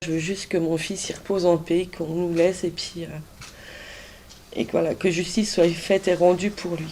Je veux juste que mon fils y repose en paix, qu'on nous laisse et voilà, que justice soit faite et rendue pour lui.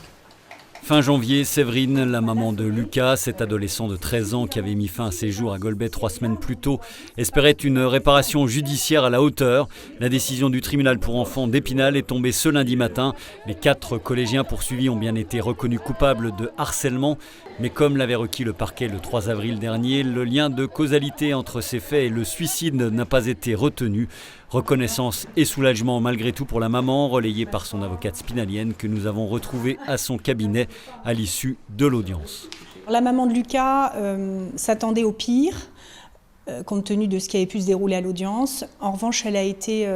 Fin janvier, Séverine, la maman de Lucas, cet adolescent de 13 ans qui avait mis fin à ses jours à Golbet 3 semaines plus tôt, espérait une réparation judiciaire à la hauteur. La décision du tribunal pour enfants d'Épinal est tombée ce lundi matin. Les 4 collégiens poursuivis ont bien été reconnus coupables de harcèlement. Mais comme l'avait requis le parquet le 3 avril dernier, le lien de causalité entre ces faits et le suicide n'a pas été retenu. Reconnaissance et soulagement malgré tout pour la maman, relayée par son avocate spinalienne que nous avons retrouvée à son cabinet à l'issue de l'audience. La maman de Lucas s'attendait au pire, compte tenu de ce qui avait pu se dérouler à l'audience. En revanche, elle a été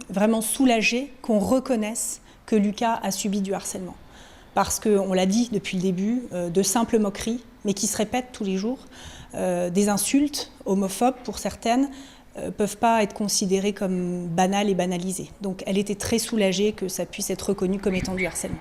vraiment soulagée qu'on reconnaisse que Lucas a subi du harcèlement. Parce qu'on l'a dit depuis le début, de simples moqueries, mais qui se répètent tous les jours, des insultes homophobes pour certaines, peuvent pas être considérées comme banales et banalisées. Donc elle était très soulagée que ça puisse être reconnu comme étant du harcèlement.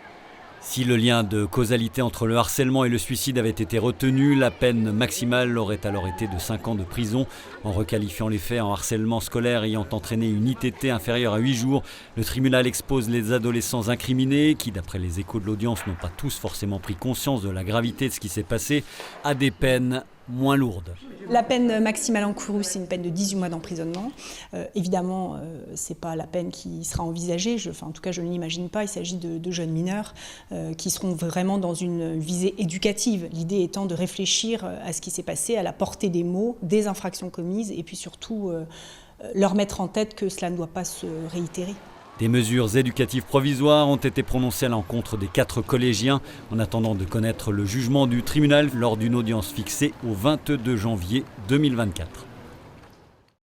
Si le lien de causalité entre le harcèlement et le suicide avait été retenu, la peine maximale aurait alors été de 5 ans de prison. En requalifiant les faits en harcèlement scolaire ayant entraîné une ITT inférieure à 8 jours, le tribunal expose les adolescents incriminés, qui d'après les échos de l'audience n'ont pas tous forcément pris conscience de la gravité de ce qui s'est passé, à des peines moins lourdes. La peine maximale encourue, c'est une peine de 18 mois d'emprisonnement. Évidemment, ce n'est pas la peine qui sera envisagée. En tout cas, je ne l'imagine pas. Il s'agit de jeunes mineurs qui seront vraiment dans une visée éducative. L'idée étant de réfléchir à ce qui s'est passé, à la portée des mots, des infractions commises et puis surtout leur mettre en tête que cela ne doit pas se réitérer. Des mesures éducatives provisoires ont été prononcées à l'encontre des 4 collégiens en attendant de connaître le jugement du tribunal lors d'une audience fixée au 22 janvier 2024.